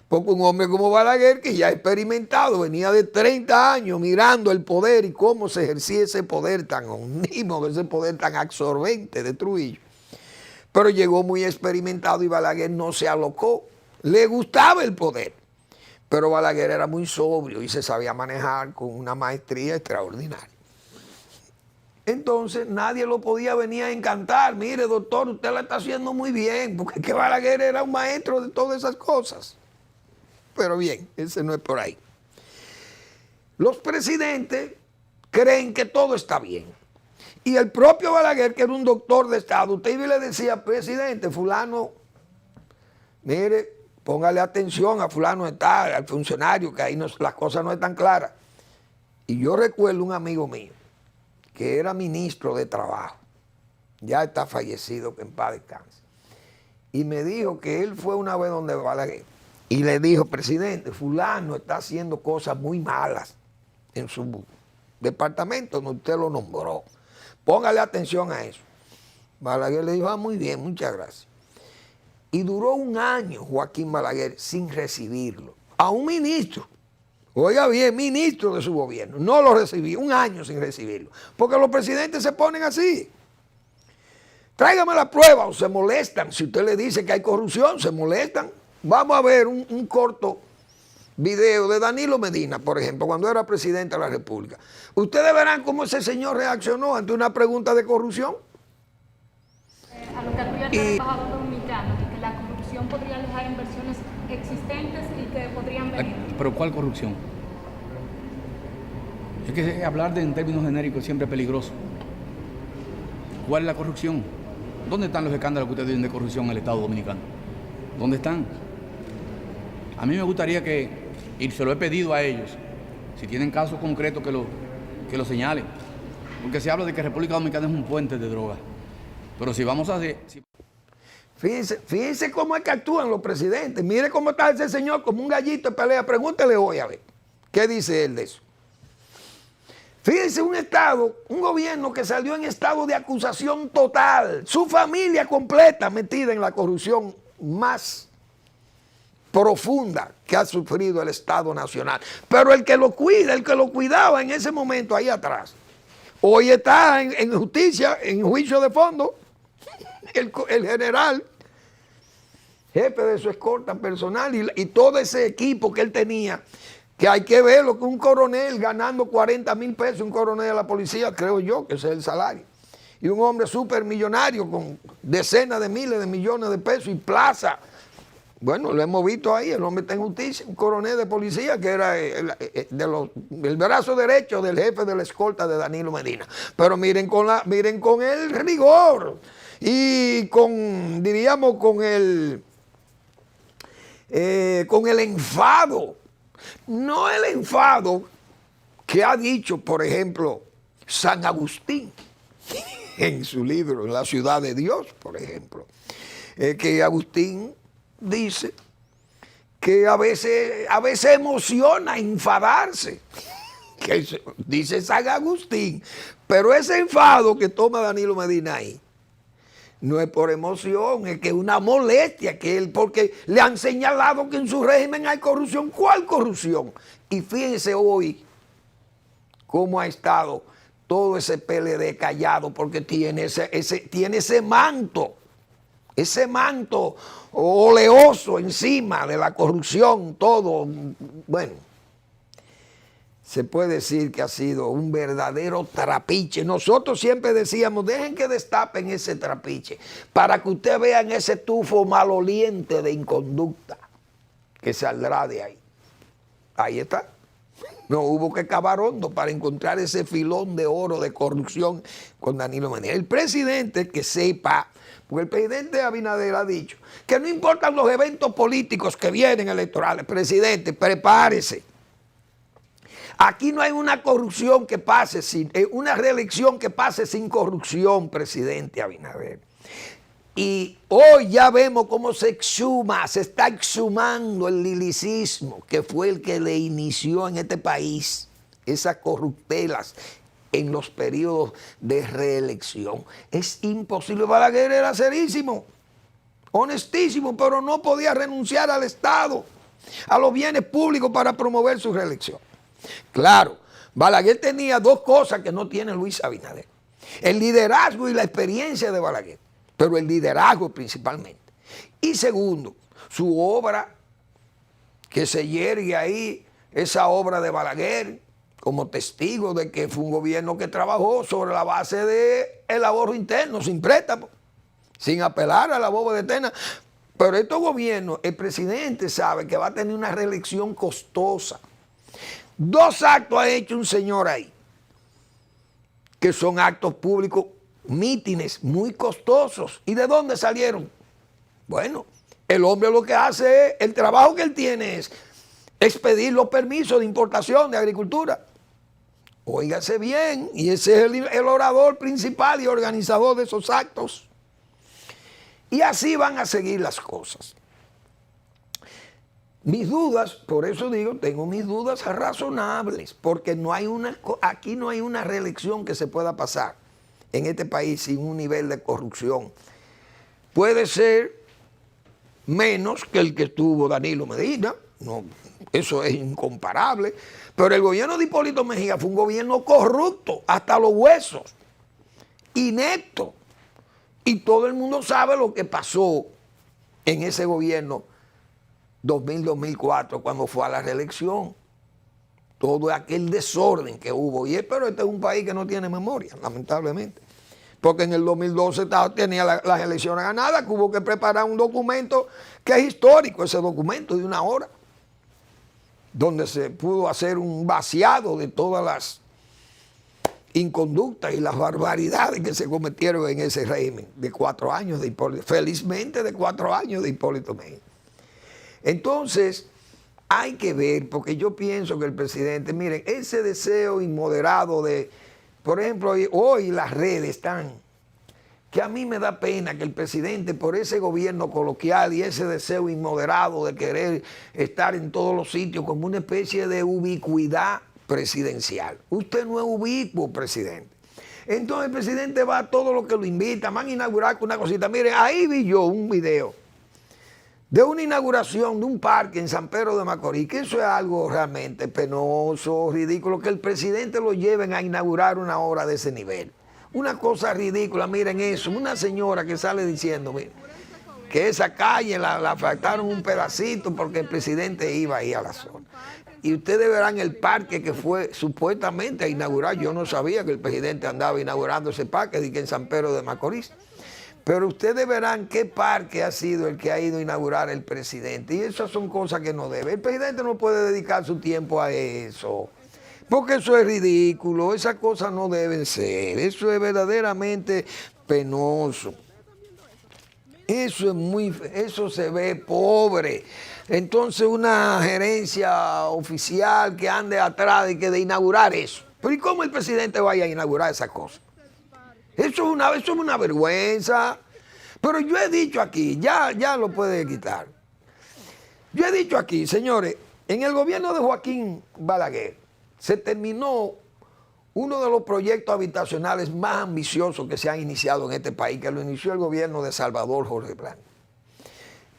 Porque un hombre como Balaguer, que ya ha experimentado, venía de 30 años mirando el poder y cómo se ejercía ese poder tan omnímodo, ese poder tan absorbente de Trujillo. Pero llegó muy experimentado y Balaguer no se alocó. Le gustaba el poder. Pero Balaguer era muy sobrio y se sabía manejar con una maestría extraordinaria. Entonces nadie lo podía venir a encantar. Mire, doctor, usted la está haciendo muy bien, porque que Balaguer era un maestro de todas esas cosas. Pero bien, ese no es por ahí. Los presidentes creen que todo está bien. Y el propio Balaguer, que era un doctor de Estado, usted iba y le decía, presidente, fulano, mire, póngale atención a fulano de tal, al funcionario, que ahí no, las cosas no están claras. Y yo recuerdo un amigo mío, que era ministro de Trabajo, ya está fallecido, que en paz descanse, y me dijo que él fue una vez donde Balaguer, y le dijo, presidente, fulano está haciendo cosas muy malas en su departamento donde usted lo nombró. Póngale atención a eso. Balaguer le dijo, muy bien, muchas gracias. Y duró un año Joaquín Balaguer sin recibirlo. A un ministro, oiga bien, ministro de su gobierno, no lo recibí, un año sin recibirlo. Porque los presidentes se ponen así. Tráigame la prueba o se molestan. Si usted le dice que hay corrupción, se molestan. Vamos a ver un corto video de Danilo Medina, por ejemplo, cuando era presidente de la República. Ustedes verán cómo ese señor reaccionó ante una pregunta de corrupción. A lo que advierte el embajador dominicano, que la corrupción podría alejar inversiones existentes y que podrían venir. ¿Pero cuál corrupción? Es que hablar en términos genéricos siempre es peligroso. ¿Cuál es la corrupción? ¿Dónde están los escándalos que ustedes dicen de corrupción en el Estado Dominicano? ¿Dónde están? A mí me gustaría que, y se lo he pedido a ellos, si tienen casos concretos que lo señalen. Porque se habla de que República Dominicana es un puente de drogas. Pero si vamos a hacer... Fíjense cómo es que actúan los presidentes. Mire cómo está ese señor como un gallito de pelea. Pregúntele hoy a ver, ¿qué dice él de eso? Fíjense un estado, un gobierno que salió en estado de acusación total. Su familia completa metida en la corrupción más profunda que ha sufrido el Estado Nacional. Pero el que lo cuida, el que lo cuidaba en ese momento ahí atrás, hoy está en justicia, en juicio de fondo, el general, jefe de su escolta personal y todo ese equipo que él tenía, que hay que verlo, que un coronel ganando 40,000 pesos, un coronel de la policía, creo yo, que ese es el salario, y un hombre súper millonario con decenas de miles de millones de pesos y plaza. Bueno, lo hemos visto ahí, el hombre está en justicia, un coronel de policía que era el brazo derecho del jefe de la escolta de Danilo Medina. Pero miren con el rigor y diríamos, con el enfado. No el enfado que ha dicho, por ejemplo, San Agustín en su libro, La ciudad de Dios, por ejemplo, que Agustín dice que a veces emociona enfadarse, que dice San Agustín, pero ese enfado que toma Danilo Medina ahí no es por emoción, es que es una molestia que él, porque le han señalado que en su régimen hay corrupción. ¿Cuál corrupción? Y fíjense hoy cómo ha estado todo ese PLD callado, porque tiene ese manto oleoso encima de la corrupción, todo. Bueno, se puede decir que ha sido un verdadero trapiche. Nosotros siempre decíamos, dejen que destapen ese trapiche, para que ustedes vean ese tufo maloliente de inconducta que saldrá de ahí. Ahí está. No hubo que cavar hondo para encontrar ese filón de oro de corrupción con Danilo Medina. El presidente, que sepa, porque el presidente Abinader ha dicho que no importan los eventos políticos que vienen electorales. Presidente, prepárese. Aquí no hay una corrupción que pase una reelección que pase sin corrupción, presidente Abinader. Y hoy ya vemos cómo se está exhumando el lilicismo, que fue el que le inició en este país esas corruptelas en los periodos de reelección. Es imposible. Balaguer era serísimo, honestísimo, pero no podía renunciar al Estado, a los bienes públicos para promover su reelección. Claro, Balaguer tenía dos cosas que no tiene Luis Abinader: el liderazgo y la experiencia de Balaguer, pero el liderazgo principalmente. Y segundo, su obra, que se yergue ahí, esa obra de Balaguer, como testigo de que fue un gobierno que trabajó sobre la base del ahorro interno, sin préstamo, sin apelar a la bóveda eterna. Pero estos gobiernos, el presidente sabe que va a tener una reelección costosa. 2 actos ha hecho un señor ahí, que son actos públicos, mítines muy costosos. ¿Y de dónde salieron? Bueno, el hombre lo que hace es, el trabajo que él tiene es expedir los permisos de importación de agricultura. Óigase bien, y ese es el orador principal y organizador de esos actos. Y así van a seguir las cosas. Mis dudas, por eso digo, tengo mis dudas razonables, porque aquí no hay una reelección que se pueda pasar en este país sin un nivel de corrupción. Puede ser menos que el que tuvo Danilo Medina, no, eso es incomparable, pero el gobierno de Hipólito Mejía fue un gobierno corrupto hasta los huesos, inepto, y todo el mundo sabe lo que pasó en ese gobierno 2000-2004 cuando fue a la reelección, todo aquel desorden que hubo, pero este es un país que no tiene memoria, lamentablemente. Porque en el 2012 tenía las elecciones ganadas, que hubo que preparar un documento que es histórico, ese documento de 1 hora, donde se pudo hacer un vaciado de todas las inconductas y las barbaridades que se cometieron en ese régimen de 4 años de Hipólito, felizmente de 4 años de Hipólito Mejía. Entonces, hay que ver, porque yo pienso que el presidente, miren, ese deseo inmoderado de, por ejemplo, hoy las redes están, que a mí me da pena que el presidente, por ese gobierno coloquial y ese deseo inmoderado de querer estar en todos los sitios como una especie de ubicuidad presidencial. Usted no es ubicuo, presidente. Entonces el presidente va a todo lo que lo invita, van a inaugurar con una cosita. Miren, ahí vi yo un video de una inauguración de un parque en San Pedro de Macorís, que eso es algo realmente penoso, ridículo, que el presidente lo lleven a inaugurar una obra de ese nivel. Una cosa ridícula, miren eso, una señora que sale diciendo, miren, que esa calle la faltaron un pedacito porque el presidente iba ahí a la zona. Y ustedes verán el parque que fue supuestamente a inaugurar, yo no sabía que el presidente andaba inaugurando ese parque, de que en San Pedro de Macorís. Pero ustedes verán qué parque ha sido el que ha ido a inaugurar el presidente. Y esas son cosas que no debe. El presidente no puede dedicar su tiempo a eso. Porque eso es ridículo. Esas cosas no deben ser. Eso es verdaderamente penoso. Eso se ve pobre. Entonces una gerencia oficial que ande atrás de inaugurar eso. Pero ¿y cómo el presidente vaya a inaugurar esa cosa? Eso es una vergüenza. Pero yo he dicho aquí, ya lo puede quitar. Yo he dicho aquí, señores, en el gobierno de Joaquín Balaguer se terminó uno de los proyectos habitacionales más ambiciosos que se han iniciado en este país, que lo inició el gobierno de Salvador Jorge Blanco.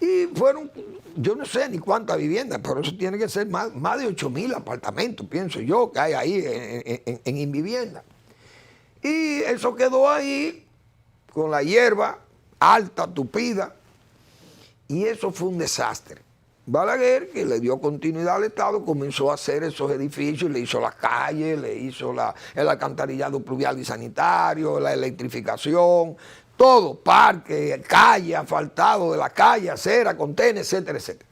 Y fueron, yo no sé ni cuántas viviendas, pero eso tiene que ser más de 8,000 apartamentos, pienso yo, que hay ahí en Invivienda. Y eso quedó ahí con la hierba alta, tupida, y eso fue un desastre. Balaguer, que le dio continuidad al Estado, comenzó a hacer esos edificios, le hizo las calles, le hizo el alcantarillado pluvial y sanitario, la electrificación, todo, parque, calle, asfaltado de la calle, acera, contenes, etcétera, etcétera.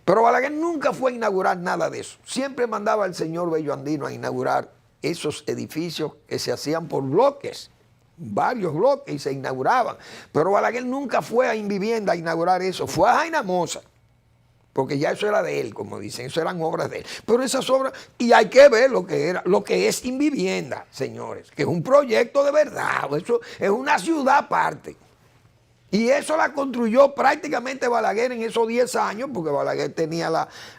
Pero Balaguer nunca fue a inaugurar nada de eso. Siempre mandaba al señor Bello Andino a inaugurar esos edificios que se hacían por bloques, varios bloques, y se inauguraban. Pero Balaguer nunca fue a Invivienda a inaugurar eso, fue a Jaina Moza, porque ya eso era de él, como dicen, eso eran obras de él. Pero esas obras, y hay que ver lo que es Invivienda, señores, que es un proyecto de verdad, eso es una ciudad aparte. Y eso la construyó prácticamente Balaguer en esos 10 años, porque Balaguer tenía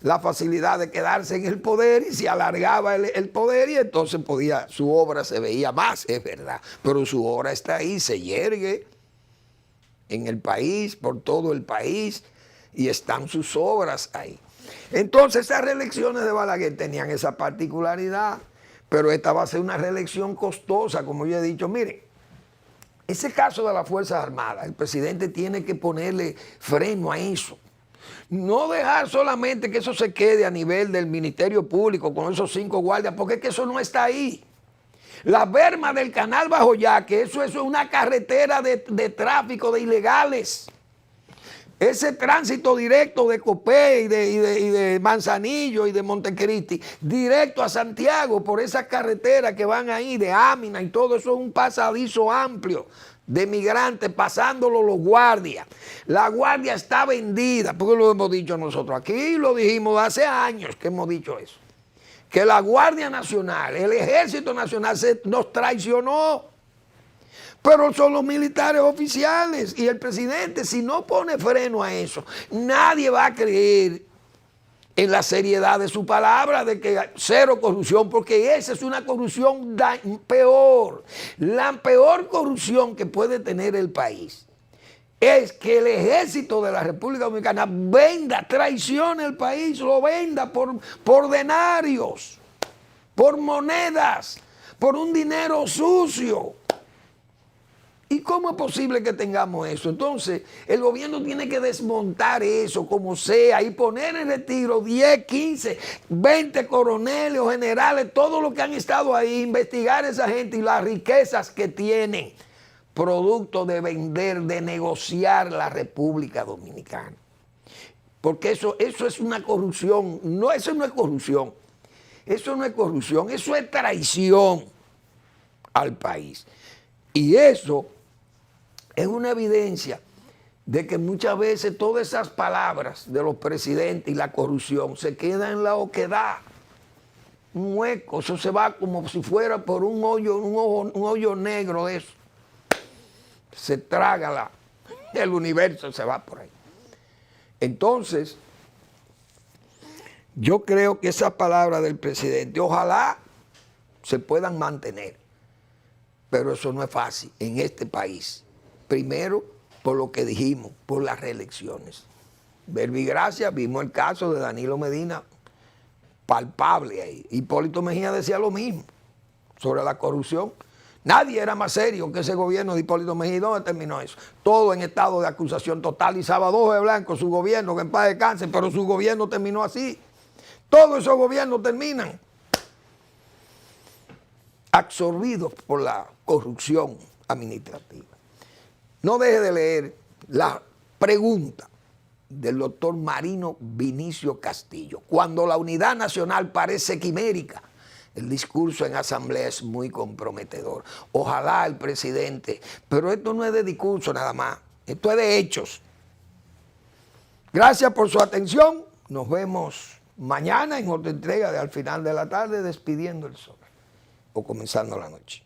la facilidad de quedarse en el poder y se alargaba el poder y entonces su obra se veía más, es verdad. Pero su obra está ahí, se yergue en el país, por todo el país, y están sus obras ahí. Entonces esas reelecciones de Balaguer tenían esa particularidad, pero esta va a ser una reelección costosa, como yo he dicho. Miren, ese caso de las Fuerzas Armadas, el presidente tiene que ponerle freno a eso, No dejar solamente que eso se quede a nivel del Ministerio Público con esos 5 guardias, porque es que eso no está ahí. La berma del canal Bajo Yaque, eso es una carretera de tráfico de ilegales. Ese tránsito directo de Copé y de Manzanillo y de Montecristi, directo a Santiago por esas carreteras que van ahí, de Ámina y todo eso, es un pasadizo amplio de migrantes pasándolo los guardias. La guardia está vendida, porque lo hemos dicho nosotros aquí, lo dijimos hace años que hemos dicho eso, que la Guardia Nacional, el Ejército Nacional nos traicionó. Pero son los militares oficiales y el presidente, si no pone freno a eso, nadie va a creer en la seriedad de su palabra de que cero corrupción, porque esa es una corrupción peor. La peor corrupción que puede tener el país es que el ejército de la República Dominicana venda, traicione el país, lo venda por denarios, por monedas, por un dinero sucio. ¿Y cómo es posible que tengamos eso? Entonces, el gobierno tiene que desmontar eso como sea y poner en retiro 10, 15, 20 coroneles o generales, todos los que han estado ahí, investigar a esa gente y las riquezas que tienen, producto de vender, de negociar la República Dominicana. Porque eso es una corrupción. No, eso no es corrupción. Eso no es corrupción, eso es traición al país. Y eso es una evidencia de que muchas veces todas esas palabras de los presidentes y la corrupción se quedan en la oquedad, un hueco, eso se va como si fuera por un hoyo negro de eso. Se traga el universo, se va por ahí. Entonces, yo creo que esas palabras del presidente, ojalá se puedan mantener, pero eso no es fácil en este país. Primero, por lo que dijimos, por las reelecciones. Verbigracia, vimos el caso de Danilo Medina, palpable ahí. Hipólito Mejía decía lo mismo sobre la corrupción. Nadie era más serio que ese gobierno de Hipólito Mejía. ¿Dónde terminó eso? Todo en estado de acusación total. Y Salvador de Blanco, su gobierno, que en paz descanse, pero su gobierno terminó así. Todos esos gobiernos terminan absorbidos por la corrupción administrativa. No deje de leer la pregunta del doctor Marino Vinicio Castillo. Cuando la unidad nacional parece quimérica, el discurso en asamblea es muy comprometedor. Ojalá el presidente, pero esto no es de discurso nada más, esto es de hechos. Gracias por su atención. Nos vemos mañana en otra entrega de Al Final de la Tarde, despidiendo el sol o comenzando la noche.